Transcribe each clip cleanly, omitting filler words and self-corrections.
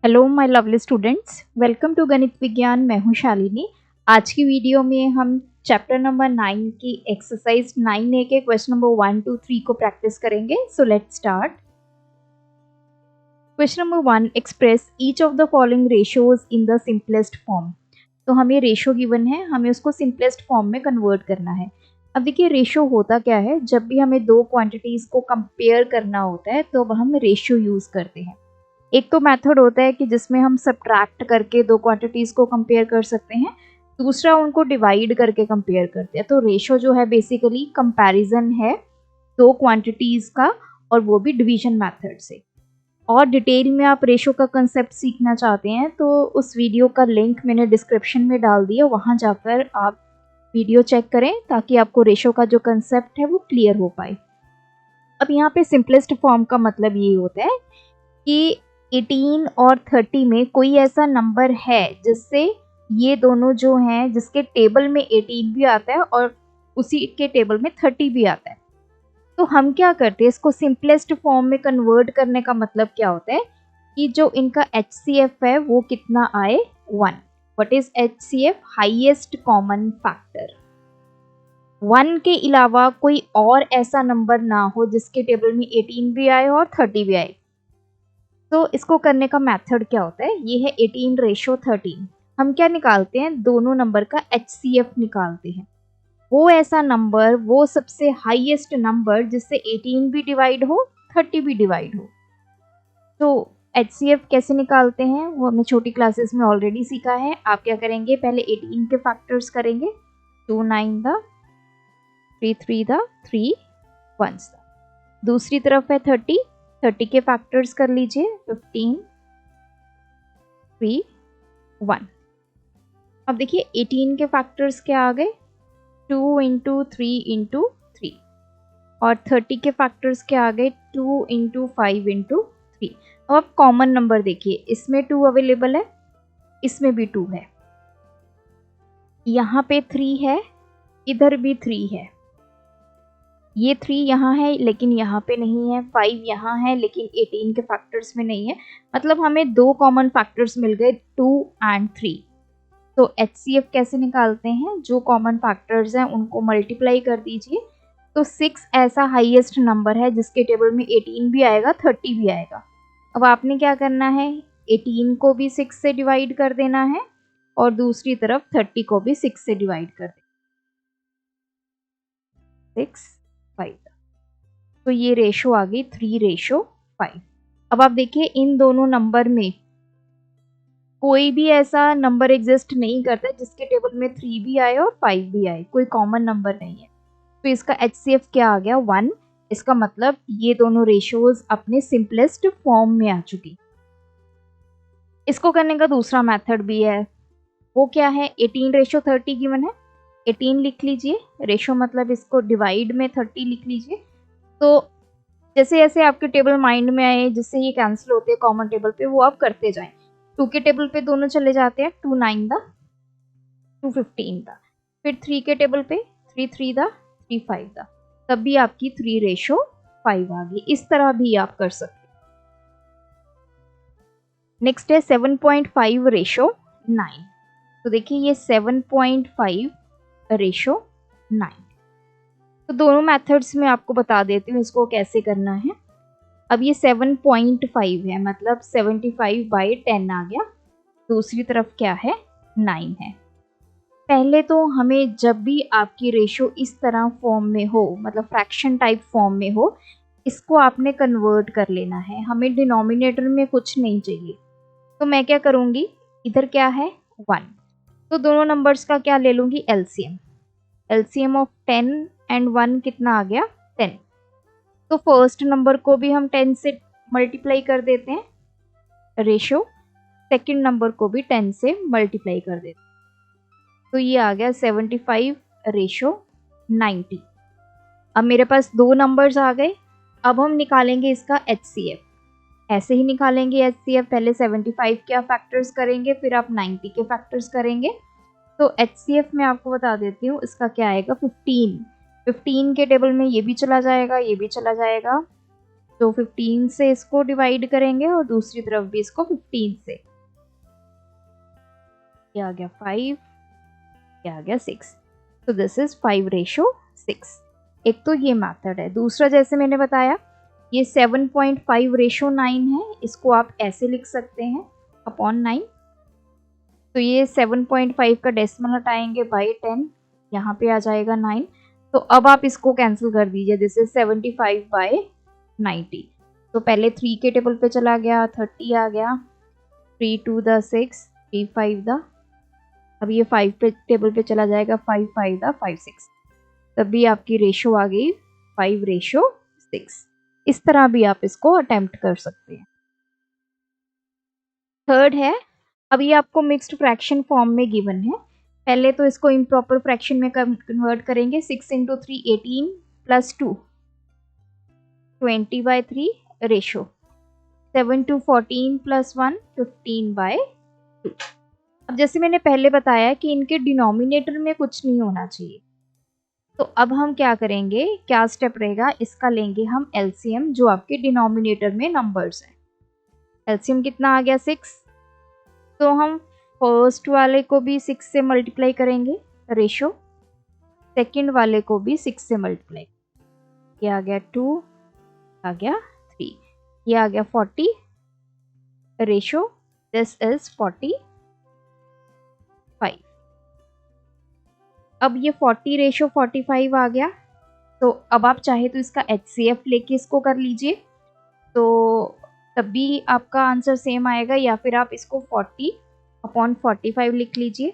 Hello my lovely students, welcome to Ganit Vigyan. मैं हूं शालिनी। आज की वीडियो में हम चैप्टर नंबर 9 की एक्सरसाइज 9A के क्वेश्चन नंबर 1 to 3 को प्रैक्टिस करेंगे। So let's start. Question number 1, express each of the following ratios in the simplest form. तो हमें रेशियो गिवन है, हमें उसको सिंपलेस्ट फॉर्म में कन्वर्ट करना है। अब देखिए रेशियो होता क्या है, जब भी हमें दो क्वांटिटीज को कंपेयर करना होता है तो हम रेशियो यूज करते हैं। एक तो मेथड होता है कि जिसमें हम सब्ट्रैक्ट करके दो क्वांटिटीज को कंपेयर कर सकते हैं, दूसरा उनको डिवाइड करके कंपेयर करते हैं। तो रेशियो जो है बेसिकली कंपैरिजन है दो क्वांटिटीज का, और वो भी डिवीजन मेथड से। और डिटेल में आप रेशियो का कंसेप्ट सीखना चाहते हैं तो उस वीडियो का लिंक मैंने डिस्क्रिप्शन में डाल दिया, वहाँ जाकर आप वीडियो चेक करें ताकि आपको रेशियो का जो कंसेप्ट है वो क्लियर हो पाए। अब यहाँ पे सिंपलेस्ट फॉर्म का मतलब ये होता है कि 18 और 30 में कोई ऐसा नंबर है जिससे ये दोनों जो हैं, जिसके टेबल में 18 भी आता है और उसी के टेबल में 30 भी आता है, तो हम क्या करते हैं, इसको सिंपलेस्ट फॉर्म में कन्वर्ट करने का मतलब क्या होता है कि जो इनका HCF है वो कितना आए, 1। What is HCF? Highest common factor. 1 के अलावा कोई और ऐसा नंबर ना हो जिसके टेबल में 18 भी आए और 30 भी आए। तो इसको करने का मेथड क्या होता है, ये है 18:13। हम क्या निकालते हैं, दोनों नंबर का HCF निकालते हैं। वो ऐसा नंबर, वो सबसे हाईएस्ट नंबर जिससे 18 भी डिवाइड हो 30 भी डिवाइड हो। तो HCF कैसे निकालते हैं वो हमने छोटी क्लासेस में ऑलरेडी सीखा है। आप क्या करेंगे, पहले 18 के फैक्टर्स करेंगे, 2 9 दा, 3 3 दा, 3 1 दा। दूसरी तरफ है 30 के फैक्टर्स कर लीजिए, 15 3 1। अब देखिए 18 के फैक्टर्स क्या आ गए, 2 × 3 × 3, और 30 के फैक्टर्स क्या आ गए, 2 × 5 × 3। अब आप कॉमन नंबर देखिए, इसमें 2 अवेलेबल है, इसमें भी 2 है, यहाँ पे 3 है, इधर भी 3 है। ये 3 यहाँ है लेकिन यहाँ पे नहीं है, 5 यहाँ है लेकिन 18 के फैक्टर्स में नहीं है। मतलब हमें दो कॉमन फैक्टर्स मिल गए, 2 और 3। तो HCF कैसे निकालते हैं, जो कॉमन फैक्टर्स हैं उनको मल्टीप्लाई कर दीजिए। तो 6 ऐसा हाईएस्ट नंबर है जिसके टेबल में 18 भी आएगा 30 भी आएगा। अब आपने क्या करना है, 18 को भी 6 से डिवाइड कर देना है और दूसरी तरफ 30 को भी 6 से डिवाइड कर देना, 6 5। तो ये रेशो आ गई 3:5। अब आप देखिए इन दोनों नंबर में कोई भी ऐसा नंबर एग्जिस्ट नहीं करता जिसके टेबल में 3 भी आए और 5 भी आए, कोई कॉमन नंबर नहीं है। तो इसका HCF क्या आ गया, 1। इसका मतलब ये दोनों रेशियोज अपने सिंपलेस्ट फॉर्म में आ चुकी। इसको करने का दूसरा मेथड भी है, वो क्या है, 18:30 गिवन है, 18 लिख लीजिए, रेशो मतलब इसको डिवाइड में 30 लिख लीजिए। तो जैसे जैसे आपके टेबल माइंड में आए, जिससे ये कैंसिल होते हैं कॉमन टेबल पे, वो आप करते जाएं। 2 के टेबल पे दोनों चले जाते हैं, 2 9 दा, 2 15 दा। फिर 3 के टेबल पे 3 3 दा, 3 5 दा। तब भी आपकी 3:5 आ गई। इस तरह भी आप कर सकते हैं। नेक्स्ट है 7.5:9। तो देखिए ये 7.5:9। तो दोनों मेथड्स में आपको बता देती हूँ इसको कैसे करना है। अब ये 7.5 है, मतलब 75/10 आ गया। दूसरी तरफ क्या है, 9 है। पहले तो हमें जब भी आपकी रेशो इस तरह फॉर्म में हो, मतलब फ्रैक्शन टाइप फॉर्म में हो, इसको आपने कन्वर्ट कर लेना है। हमें डिनोमिनेटर में कुछ नहीं चाहिए। तो मैं क्या करूँगी, इधर क्या है, 1। तो दोनों नंबर्स का क्या ले लूँगी, LCM। LCM ऑफ 10 एंड 1 कितना आ गया, 10। तो फर्स्ट नंबर को भी हम 10 से मल्टीप्लाई कर देते हैं, रेशो। सेकंड नंबर को भी 10 से मल्टीप्लाई कर देते हैं। तो ये आ गया 75:90। अब मेरे पास दो नंबर्स आ गए। अब हम निकालेंगे इसका HCF। ऐसे ही निकालेंगे HCF, पहले 75 के फैक्टर्स करेंगे, फिर आप 90 के फैक्टर्स करेंगे। तो HCF में आपको बता देती हूँ, इसका क्या आएगा, 15। 15 के टेबल में ये भी चला जाएगा, ये भी चला जाएगा, तो 15 से इसको डिवाइड करेंगे और दूसरी तरफ भी इसको 15 से। ये आ गया 5, ये आ गया 6। तो दिस इज 5:6। एक तो ये मेथड है। दूसरा जैसे मैंने बताया ये 7.5:9 है, इसको आप ऐसे लिख सकते हैं अपॉन 9। तो ये 7.5 का डेसिमल हटाएंगे बाई 10, यहाँ पे आ जाएगा 9। तो अब आप इसको कैंसिल कर दीजिए, दिस इज 75/90। तो पहले 3 के टेबल पे चला गया, 30 आ गया, 3 2 द 6, 3 5 द, अब ये 5 पे टेबल पे चला जाएगा, 5 5 द 5 6, तब भी आपकी रेशो आ गई 5:6। इस तरह भी आप इसको अटेम्प्ट कर सकते हैं। थर्ड है, अभी आपको मिक्स्ड फ्रैक्शन फॉर्म में गिवन है। पहले तो इसको इम्प्रॉपर फ्रैक्शन में कन्वर्ट करेंगे। 6 × 3 18 + 2 20/3 रेशो, 7 × 14 + 1 15/2। अब जैसे मैंने पहले बताया कि इनके डिनोमिनेटर में कुछ नहीं होना चाहिए, तो अब हम क्या करेंगे, क्या स्टेप रहेगा, इसका लेंगे हम एलसीएम, जो आपके डिनोमिनेटर में नंबर्स हैं। एलसीएम कितना आ गया 6, तो हम फर्स्ट वाले को भी 6 से मल्टीप्लाई करेंगे रेशो, सेकंड वाले को भी 6 से मल्टीप्लाई। ये आ गया 2, आ गया 3, ये आ गया 40 रेशो, दिस इज 45। अब ये 40 रेशो 45 आ गया। तो अब आप चाहे तो इसका HCF लेके इसको कर लीजिए, तो तब भी आपका आंसर सेम आएगा, या फिर आप इसको 40/45 लिख लीजिए।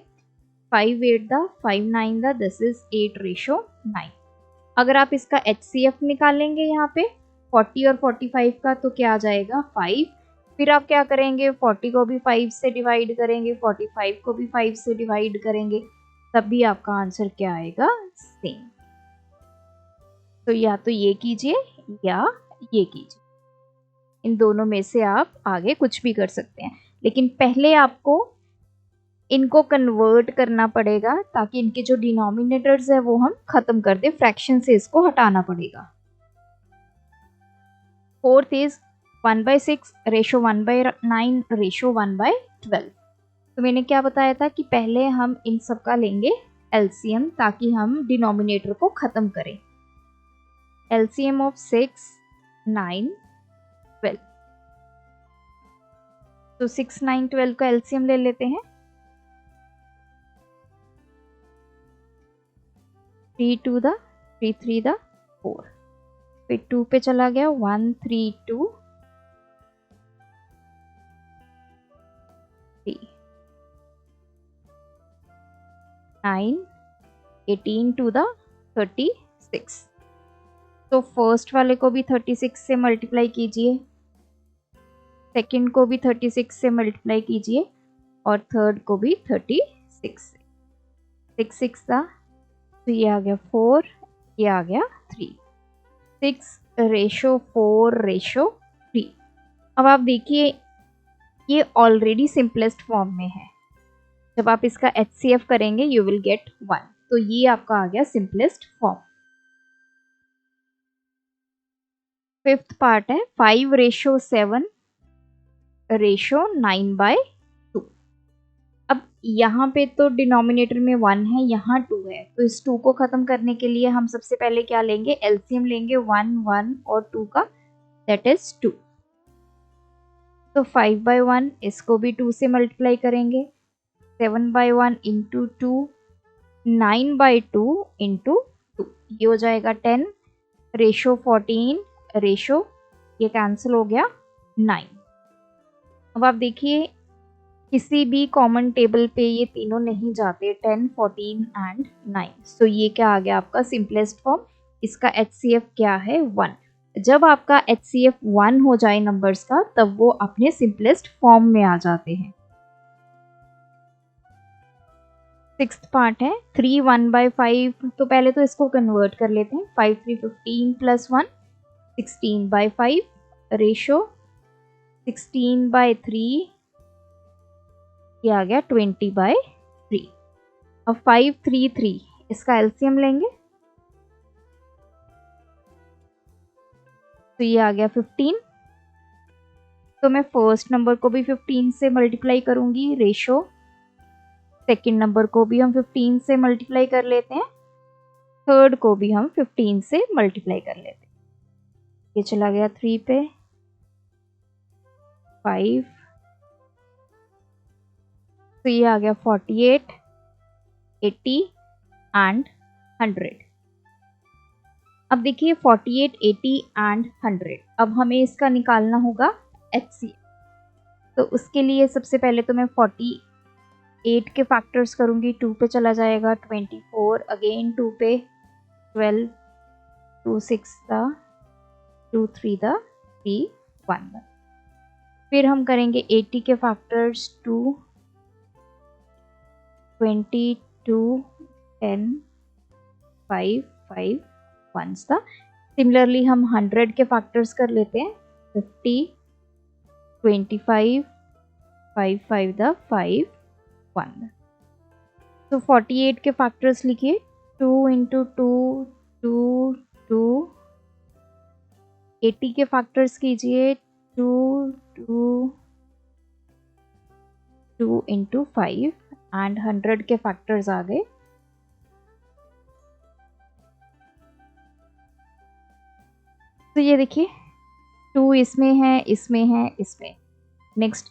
5 8 द 5 9 द, दिस इज 8:9। अगर आप इसका HCF निकालेंगे यहाँ पे 40 और 45 का, तो क्या आ जाएगा 5। फिर आप क्या करेंगे, 40 को भी 5 से डिवाइड करेंगे, 45 को भी 5 से डिवाइड करेंगे, तब भी आपका आंसर क्या आएगा, सेम। तो या तो ये कीजिए या ये कीजिए, इन दोनों में से आप आगे कुछ भी कर सकते हैं, लेकिन पहले आपको इनको कन्वर्ट करना पड़ेगा ताकि इनके जो डिनोमिनेटर्स है वो हम खत्म कर दें, फ्रैक्शन से इसको हटाना पड़ेगा। Fourth is 1/6 ratio 1/9 ratio 1/12। तो मैंने क्या बताया था कि पहले हम इन सब का लेंगे एलसीएम ताकि हम डिनोमिनेटर को खत्म करें। एलसीएम ऑफ 6 9 12, तो 6 9 12 का एलसीएम ले लेते हैं। 3 2 द 3 3 द 4, फिर 2 पे चला गया, 1 3 2 3 9 18 to the 36। तो फर्स्ट वाले को भी 36 से मल्टीप्लाई कीजिए, सेकंड को भी 36 से मल्टीप्लाई कीजिए, और थर्ड को भी 36 से। 6 6 था, तो ये आ गया 4, ये आ गया 3। 6 रेशो 4 रेशो 3। अब आप देखिए ये ऑलरेडी सिंपलेस्ट फॉर्म में है, जब आप इसका HCF करेंगे यू विल गेट 1। तो ये आपका आ गया सिंपलेस्ट फॉर्म। फिफ्थ पार्ट है 5:7 रेशो 9/2। अब यहाँ पे तो डिनोमिनेटर में 1 है, यहाँ 2 है, तो इस 2 को खत्म करने के लिए हम सबसे पहले क्या लेंगे, एलसीएम लेंगे 1 1 और 2 का, दैट इज 2। तो 5/1 इसको भी 2 से मल्टीप्लाई करेंगे, 7/1 इंटू 2, 9/2 इंटू 2, ये हो जाएगा 10 रेशो 14 रेशो, ये कैंसिल हो गया 9। अब आप देखिए किसी भी कॉमन टेबल पे ये तीनों नहीं जाते, 10 14 एंड 9। सो ये क्या आ गया आपका सिंपलेस्ट फॉर्म। इसका HCF क्या है 1। जब आपका HCF 1 हो जाए नंबर्स का, तब वो अपने सिंपलेस्ट फॉर्म में आ जाते हैं। सिक्स्थ पार्ट है 3 1/5। तो पहले तो इसको कन्वर्ट कर लेते हैं। 5 3 15 + 1 16/5 रेशो 16/3, ये आ गया 20/3। अब 5 3 3 इसका एलसीएम लेंगे, तो तो ये आ गया 15। तो मैं फर्स्ट नंबर को भी 15 से मल्टीप्लाई करूंगी रेशो, सेकंड नंबर को भी हम 15 से मल्टीप्लाई कर लेते हैं, थर्ड को भी हम 15 से मल्टीप्लाई कर लेते हैं। ये चला गया 3 पे, 5, तो ये आ गया 48, 80 एंड 100। अब देखिए 48, 80 एंड 100, अब हमें इसका निकालना होगा HCF। तो उसके लिए सबसे पहले तो मैं 48 के फैक्टर्स करूंगी, 2 पे चला जाएगा 24, अगेन 2 पे 12, 2 6 दा 2 3 दा 3 1 दा। फिर हम करेंगे 80 के फैक्टर्स 2, 20, 2, 10, 5 5 1 दा। सिमिलरली हम 100 के फैक्टर्स कर लेते हैं 50, 25, 5 5 दा 5 1 दा। तो 48 के फैक्टर्स लिखिए 2 इंटू 2 2 2। 80 के फैक्टर्स कीजिए 2 2 2 इंटू 5 एंड 100 के फैक्टर्स आ गए। तो ये देखिए 2 इसमें है, इसमें है, इसमें। नेक्स्ट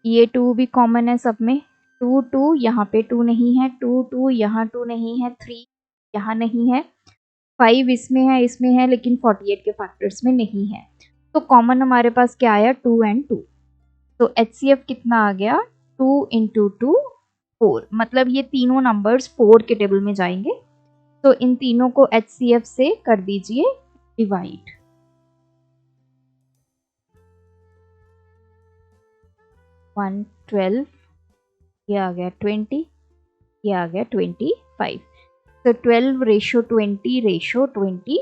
ये 2 भी कॉमन है सब में, 2 2 यहाँ पे 2 नहीं है, 2 2 यहाँ 2 नहीं है, 3 यहाँ नहीं है, 5 इसमें है लेकिन 48 के फैक्टर्स में नहीं है। तो कॉमन हमारे पास क्या आया 2 एंड 2। तो HCF कितना आ गया 2 इंटू 2 4, मतलब ये तीनों नंबर्स 4 के टेबल में जाएंगे। तो इन तीनों को HCF से कर दीजिए डिवाइड। 112, ये आ गया 20, ये आ गया 25। तो 12 रेशो 20 रेशो 25।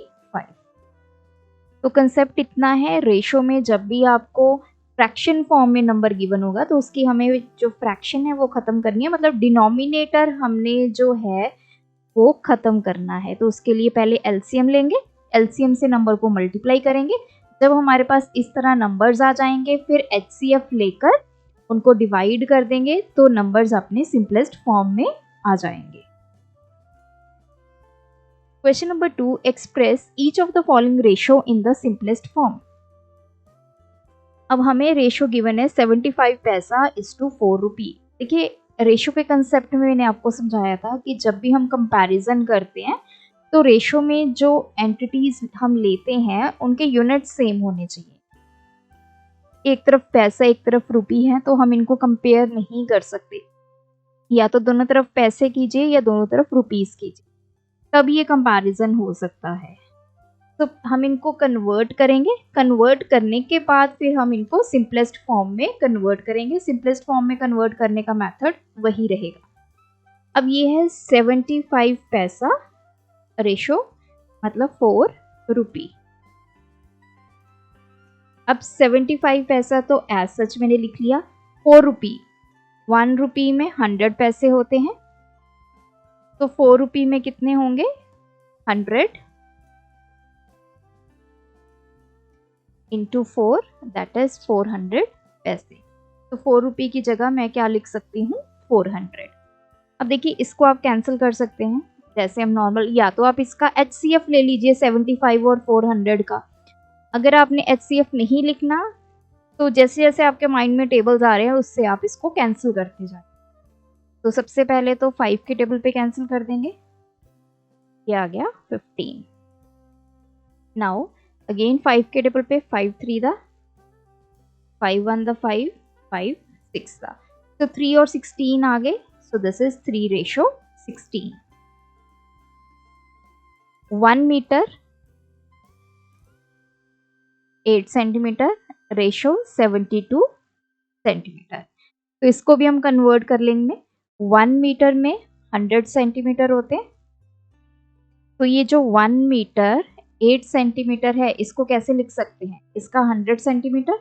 तो कंसेप्ट इतना है, रेशो में जब भी आपको फ्रैक्शन फॉर्म में नंबर गिवन होगा तो उसकी हमें जो फ्रैक्शन है वो ख़त्म करनी है, मतलब डिनोमिनेटर हमने जो है वो ख़त्म करना है। तो उसके लिए पहले LCM लेंगे, LCM से नंबर को मल्टीप्लाई करेंगे। जब हमारे पास इस तरह नंबर्स आ जाएंगे फिर HCF लेकर उनको डिवाइड कर देंगे तो नंबर्स अपने सिंपलेस्ट फॉर्म में आ जाएंगे। Question number 2, express each of the following ratio in the simplest form. अब हमें रेशो गिवन है 75 पैसा इज टू 4 रुपी। देखिए रेशो के कंसेप्ट में मैंने आपको समझाया था कि जब भी हम कंपैरिजन करते हैं तो रेशो में जो एंटिटीज हम लेते हैं उनके यूनिट सेम होने चाहिए। एक तरफ पैसा एक तरफ रुपी है तो हम इनको कंपेयर नहीं कर सकते, या तो दोनों तरफ पैसे कीजिए या दोनों तरफ रुपीस कीजिए, तब ये कंपैरिजन हो सकता है। तो हम इनको कन्वर्ट करेंगे, कन्वर्ट करने के बाद फिर हम इनको सिंपलेस्ट फॉर्म में कन्वर्ट करेंगे। सिंपलेस्ट फॉर्म में कन्वर्ट करने का मेथड वही रहेगा। अब ये है 75 पैसा रेशो, मतलब 4 रुपी। अब 75 पैसा तो एज सच मैंने लिख लिया, 4 रुपी, 1 रुपी में 100 पैसे होते हैं, तो 4 रुपी में कितने होंगे 100 इंटू 4, दैट इज 400 पैसे। तो 4 रुपी की जगह मैं क्या लिख सकती हूँ 400। अब देखिए इसको आप कैंसिल कर सकते हैं जैसे हम नॉर्मल, या तो आप इसका HCF ले लीजिए 75 और 400 का। अगर आपने HCF नहीं लिखना तो जैसे जैसे आपके माइंड में टेबल्स आ रहे हैं उससे आप इसको कैंसिल करते जाए। तो सबसे पहले तो 5 के टेबल पे कैंसिल कर देंगे, ये आ गया 15। नाउ अगेन 5 के टेबल पे 5 3 दा 5 1 दा 5 5 6 दा, तो 3 और 16 आ गए। So this is 3 ratio 16। 1 metre 8 centimetre ratio 72 centimetre. तो इसको भी हम कन्वर्ट कर लेंगे। 1 मीटर में 100 सेंटीमीटर होते हैं, तो ये जो 1 मीटर 8 सेंटीमीटर है इसको कैसे लिख सकते हैं, इसका 100 सेंटीमीटर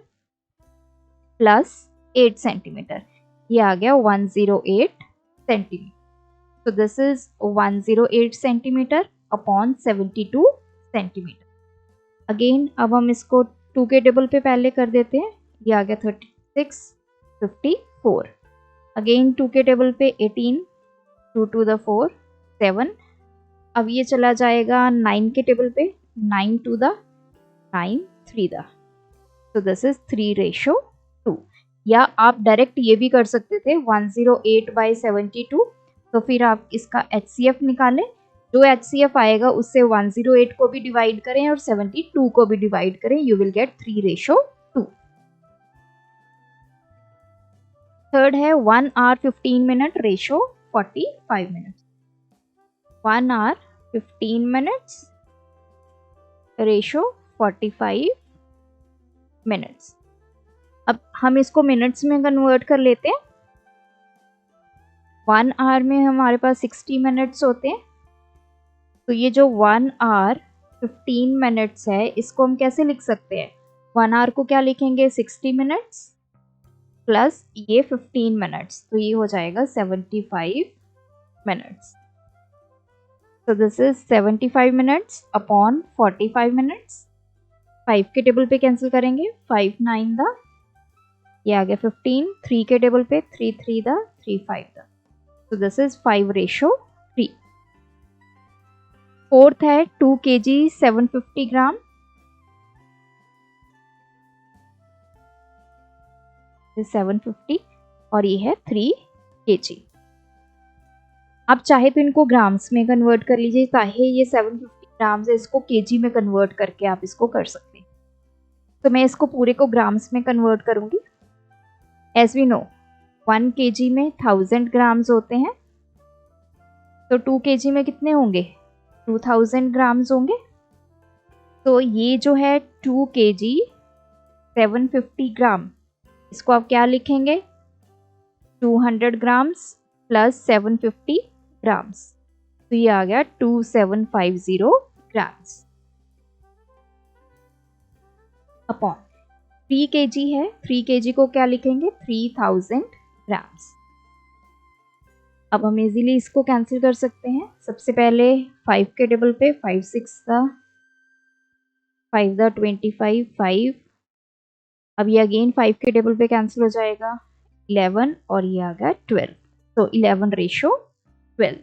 प्लस 8 सेंटीमीटर, ये आ गया 108 सेंटीमीटर। तो this is 108 centimetre upon 72 centimetre. Again अब हम इसको 2 के टेबल पे पहले कर देते हैं, ये आ गया 36, 54। अगेन 2 के टेबल पे 18, 2 to the 4, 7। अब ये चला जाएगा 9 के टेबल पे, 9 to the 9, 3 the, तो दिस इज 3:2। या आप डायरेक्ट ये भी कर सकते थे 108/72, तो फिर आप इसका HCF निकालें, जो HCF आएगा उससे 108 को भी डिवाइड करें और 72 को भी डिवाइड करें, यू विल गेट 3:2। थर्ड है 1 hour 15 minute ratio 45 minutes। 1 hour 15 minutes ratio 45 minutes। अब हम इसको मिनट्स में कन्वर्ट कर लेते हैं। 1 hour में हमारे पास 60 मिनट्स होते हैं, तो ये जो 1 hour 15 मिनट्स है इसको हम कैसे लिख सकते हैं? 1 hour को क्या लिखेंगे? 60 मिनट्स प्लस ये 15 मिनट्स, तो ये हो जाएगा 75 मिनट्स। तो this is 75 minutes upon 45 minutes. 5 के टेबल पे कैंसिल करेंगे, 5 9 द, ये आ गया 15, 3 के टेबल पे 3 3 द, 3 5 द, तो दिस इज 5:3। फोर्थ है 2 kg 750 ग्राम, 750 और ये है 3 kg। आप चाहे तो इनको ग्राम्स में कन्वर्ट कर लीजिए, चाहे ये 750 ग्राम्स है इसको केजी में कन्वर्ट करके आप इसको कर सकते हैं। तो मैं इसको पूरे को ग्राम्स में कन्वर्ट करूंगी। एज वी नो 1 kg में 1000 ग्राम्स होते हैं, तो 2 kg में कितने होंगे? 2000 ग्राम्स होंगे। तो ये जो है 2 kg 750 ग्राम, इसको आप क्या लिखेंगे? 200 ग्राम्स प्लस 750 ग्राम्स, तो ये आ गया 2750 ग्राम्स अपॉन 3 kg है, 3 kg को क्या लिखेंगे? 3000 ग्राम्स। अब हम इजीली इसको कैंसिल कर सकते हैं। सबसे पहले 5 के टेबल पे 5 6 द, 5 द 25, 5। अब ये अगेन 5 के टेबल पे कैंसिल हो जाएगा, 11 और ये आ गया 12, तो 11:12।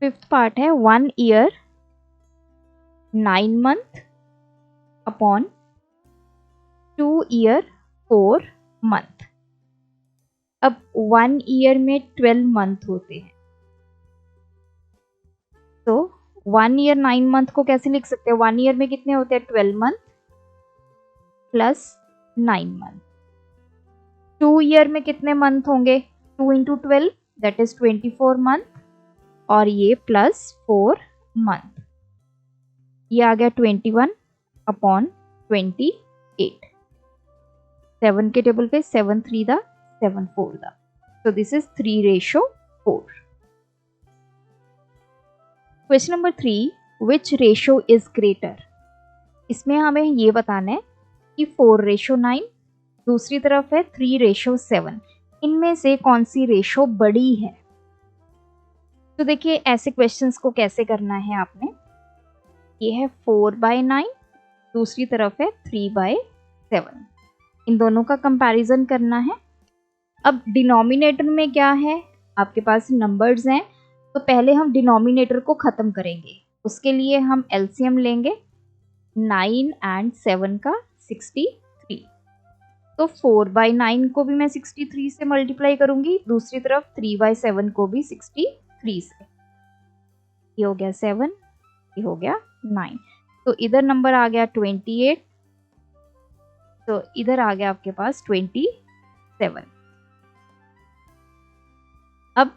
फिफ्थ पार्ट है 1 year 9 month upon 2 year 4 month। अब 1 year में 12 मंथ होते हैं, तो 1 year 9 month को कैसे लिख सकते हैं? 1 year में कितने होते हैं? 12 मंथ प्लस 9 मंथ। 2 year में कितने मंथ होंगे? 2 into 12 दैट इज 24 मंथ और ये प्लस 4 मंथ, ये आ गया 21 अपॉन 28। 7 के टेबल पे 7 3 the, 7 4 the, so this is 3:4। Question number 3, which ratio is greater? इसमें हमें ये बताना है कि 4:9, दूसरी तरफ है 3:7, इनमें से कौन सी रेशो बड़ी है? तो देखिए ऐसे क्वेश्चंस को कैसे करना है आपने, ये है 4/9, दूसरी तरफ है 3/7, इन दोनों का कंपैरिजन करना है। अब डिनोमिनेटर में क्या है? आपके पास नंबर्स हैं, तो पहले हम डिनोमिनेटर को ख़त्म करेंगे, उसके लिए हम एलसीएम लेंगे। 9 and 7 का 63, तो 4/9 को भी मैं 63 से मल्टीप्लाई करूंगी, दूसरी तरफ 3/7 को भी 63 से। ये हो गया 7, ये हो गया 9, तो इधर नंबर आ गया 28, तो इधर आ गया आपके पास 27। अब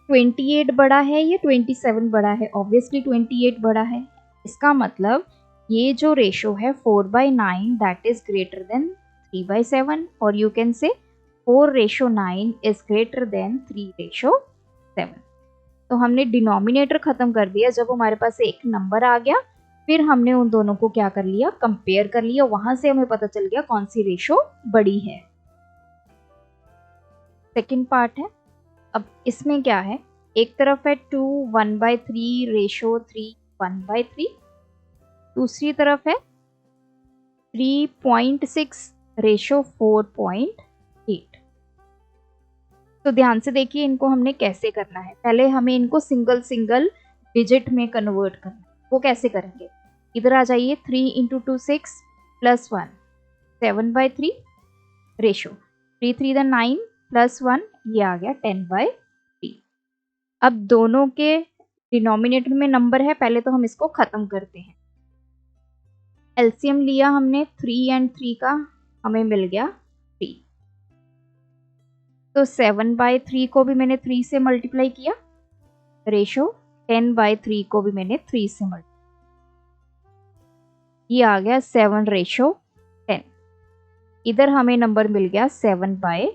28 बड़ा है या 27 बड़ा है? ऑब्वियसली 28 बड़ा है। इसका मतलब ये जो रेशो है 4/9 दैट इज ग्रेटर देन 3/7, और you can say 4:9 is greater than 3:7। तो हमने डिनोमिनेटर खत्म कर दिया। जब हमारे पास एक नंबर आ गया, फिर हमने उन दोनों को क्या कर लिया? कंपेयर कर लिया, वहां से हमें पता चल गया कौन सी रेशो बड़ी है। सेकंड पार्ट है, अब इसमें क्या है? एक तरफ है 2 1/3 रेशो 3 1/3, दूसरी तरफ है 3.6 रेशो 4.8। तो ध्यान से देखिए इनको हमने कैसे करना है। पहले हमें इनको सिंगल सिंगल डिजिट में कन्वर्ट करना है। वो कैसे करेंगे, इधर आ जाइए। 3 इंटू 2 6 प्लस 1 7/3 रेशो 3 3 9 प्लस 1 ये आ गया 10/3। अब दोनों के डिनोमिनेटर में नंबर है, पहले तो हम इसको खत्म करते हैं। एलसीएम लिया हमने 3 और 3 का, हमें मिल गया 3। तो 7/3 को भी मैंने 3 से मल्टीप्लाई किया, रेशो 10/3 को भी मैंने 3 से मल्टीप्लाई, ये आ गया 7/10। इधर हमें नंबर मिल गया 7/10।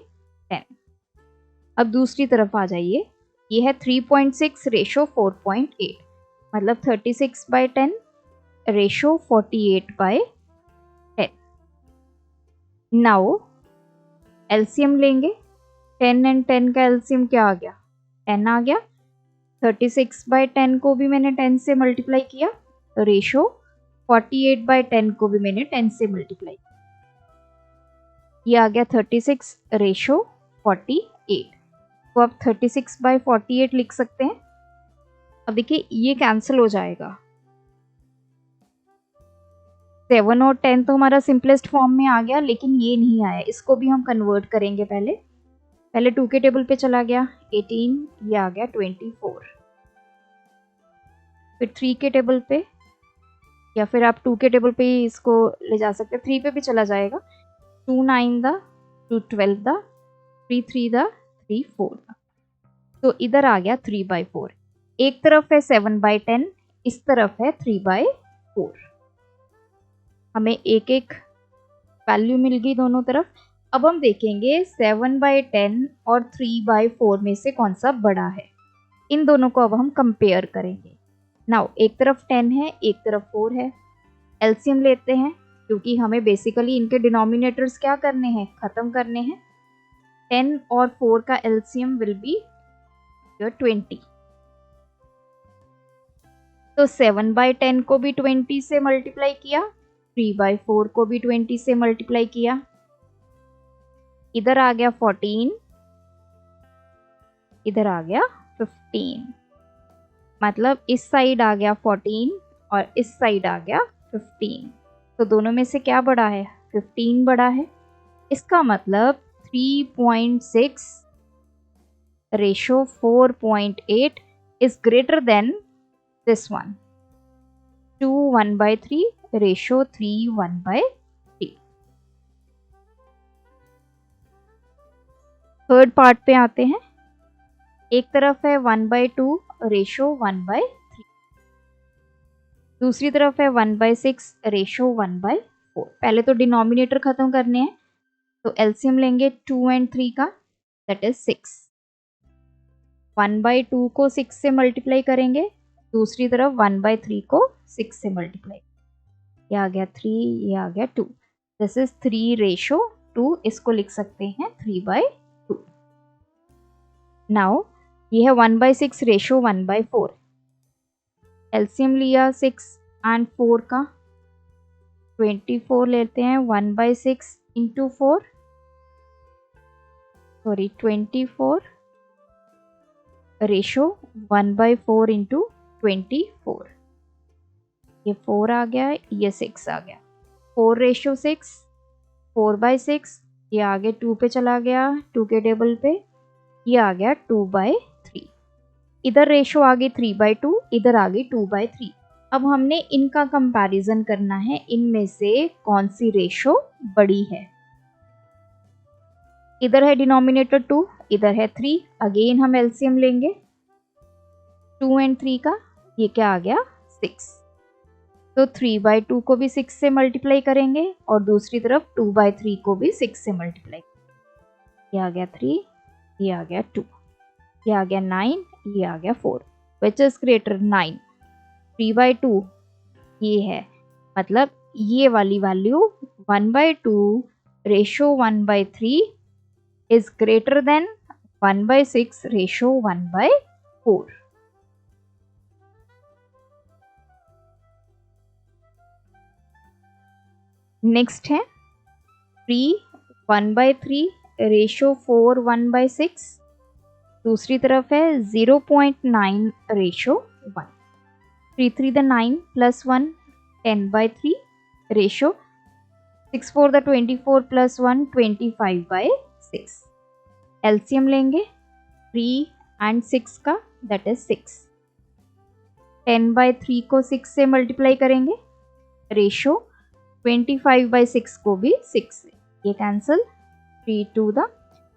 अब दूसरी तरफ आ जाइए, ये है 3.6 रेशो 4.8, मतलब 36/10 रेशो 48/10। नाउ एलसीएम लेंगे। 10 और 10 का एलसीएम क्या आ गया, 10 आ गया। 36/10 को भी मैंने 10 से मल्टीप्लाई किया, रेशो 48/10 को भी मैंने 10 से मल्टीप्लाई किया, ये आ गया 36 रेशो 48। तो आप 36/48 लिख सकते हैं। अब देखिए ये कैंसिल हो जाएगा। 7 और 10 तो हमारा सिंपलेस्ट फॉर्म में आ गया, लेकिन ये नहीं आया, इसको भी हम कन्वर्ट करेंगे। पहले 2 के टेबल पे चला गया 18, ये आ गया 24। फिर 3 के टेबल पे, या फिर आप 2 के टेबल पे ही इसको ले जा सकते हैं, 3 पे भी चला जाएगा। 2 9 दा, 2 12 दा, 3 3 दा, 3 4 दा। तो इधर आ गया 3/4। एक तरफ है 7/10, इस तरफ है 3/4। हमें एक एक वैल्यू मिल गई दोनों तरफ। अब हम देखेंगे 7/10 और 3/4 में से कौन सा बड़ा है। इन दोनों को अब हम कंपेयर करेंगे। नाउ एक तरफ 10 है, एक तरफ 4 है। एलसीएम लेते हैं, क्योंकि हमें बेसिकली इनके डिनोमिनेटर्स क्या करने हैं, खत्म करने हैं। 10 और 4 का एलसीएम विल बी 20। तो 7/10 को भी 20 से मल्टीप्लाई किया, 3/4 को भी 20 से मल्टीप्लाई किया, इधर आ गया 14, इधर आ गया 15। मतलब इस साइड आ गया 14 और इस साइड आ गया 15। तो दोनों में से क्या बड़ा है, 15 बड़ा है। इसका मतलब 3.6 ratio 4.8 is greater than this one, 2 1/3 ratio 3 1/3। Third part पे आते हैं। एक तरफ है 1/2 रेशो 1/3, दूसरी तरफ है 1/6 रेशो 1/4। पहले तो डिनोमिनेटर खत्म करने हैं, तो एलसीएम लेंगे 2 और 3 का, दैट इज 6। 1/2 को 6 से मल्टीप्लाई करेंगे, दूसरी तरफ 1/3 को 6 से मल्टीप्लाई, ये आ गया 3, ये आ गया 2। दिस इज 3 रेशो 2, इसको लिख सकते हैं 3/2। नाउ ये है 1/6 रेशो 1/4। एलसीएम लिया 6 एंड 4 का, 24 लेते हैं। 1/6 इंटू 4, सॉरी 24 रेशो 1/4 इंटू 24, ये 4 आ गया, ये 6 आ गया। 4 रेशो 6, 4/6, ये आगे 2 पे चला गया, 2 के टेबल पे, ये आ गया 2/3। इधर रेशो आ गई 3/2, इधर आ गई 2/3। अब हमने इनका कंपैरिजन करना है, इनमें से कौन सी रेशो बड़ी है। इधर है डिनोमिनेटर 2, इधर है 3। अगेन हम एलसीएम लेंगे 2 और 3 का, ये क्या आ गया 6। तो 3/2 को भी 6 से मल्टीप्लाई करेंगे और दूसरी तरफ 2/3 को भी 6 से मल्टीप्लाई, ये आ गया 3, ये आ गया 2, ये आ गया 9, ये आ गया 4। विच इज ग्रेटर 9, 3/2 ये है, मतलब ये वाली value 1/2 ratio 1/3 is greater than 1/6 ratio 1/4। Next है 3 1/3 रेशो 4 1/6। दूसरी तरफ है 0.9 ratio 1। 3 3 the 9 plus 1 10/3 ratio 6 4 the 24 plus 1 25/6। LCM लेंगे 3 एंड 6 का, दैट इज 6। 10/3 को 6 से मल्टीप्लाई करेंगे, रेशो 25/6 को भी 6 से, ये कैंसिल। 3 2 द,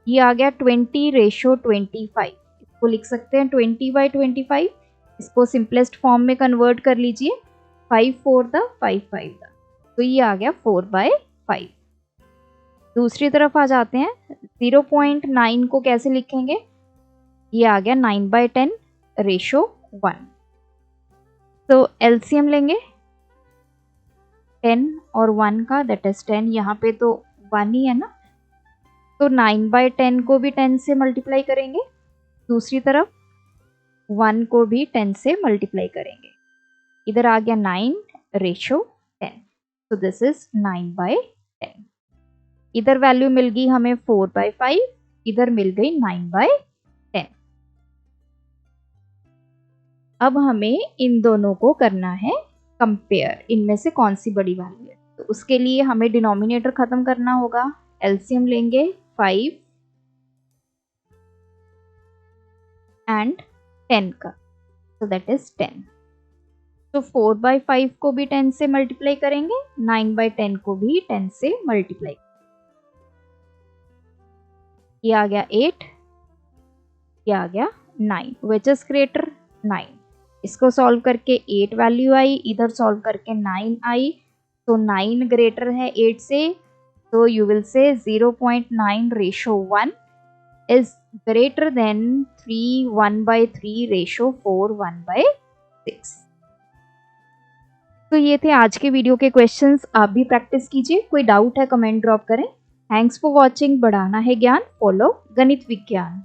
ये आ गया 20 रेशो 25। इसको लिख सकते हैं 20/25। इसको सिंपलेस्ट फॉर्म में कन्वर्ट कर लीजिए, 5 4 द 5 5 द, तो ये आ गया 4/5। दूसरी तरफ आ जाते हैं, 0.9 को कैसे लिखेंगे, ये आ गया 9/10 रेशो 1। तो एलसीएम लेंगे 10 और 1 का, दैट इज 10। यहाँ पे तो 1 ही है ना, तो 9/10 को भी 10 से मल्टीप्लाई करेंगे, दूसरी तरफ 1 को भी 10 से मल्टीप्लाई करेंगे। इधर आ गया 9 रेशो 10, तो दिस इज 9/10। इधर वैल्यू मिल गई हमें 4/5, इधर मिल गई 9/10। अब हमें इन दोनों को करना है कंपेयर, इनमें से कौन सी बड़ी वैल्यू है। तो उसके लिए हमें डिनोमिनेटर खत्म करना होगा। एलसीएम लेंगे 5 एंड 10 का, so that is 10। तो 4/5 को भी 10 से मल्टीप्लाई करेंगे, 9/10 को भी 10 से मल्टीप्लाई। ये आ गया 8, ये आ गया 9, विच इज ग्रेटर 9। इसको सॉल्व करके 8 वैल्यू आई, इधर सॉल्व करके 9 आई, तो 9 ग्रेटर है 8 से, तो you will say 0.9 ratio 1 is greater than 3 1/3 ratio 4 1/6। तो ये थे आज के वीडियो के क्वेश्चंस, आप भी प्रैक्टिस कीजिए। कोई डाउट है कमेंट ड्रॉप करें। Thanks for watching. बढ़ाना है ज्ञान, फॉलो गणित विज्ञान।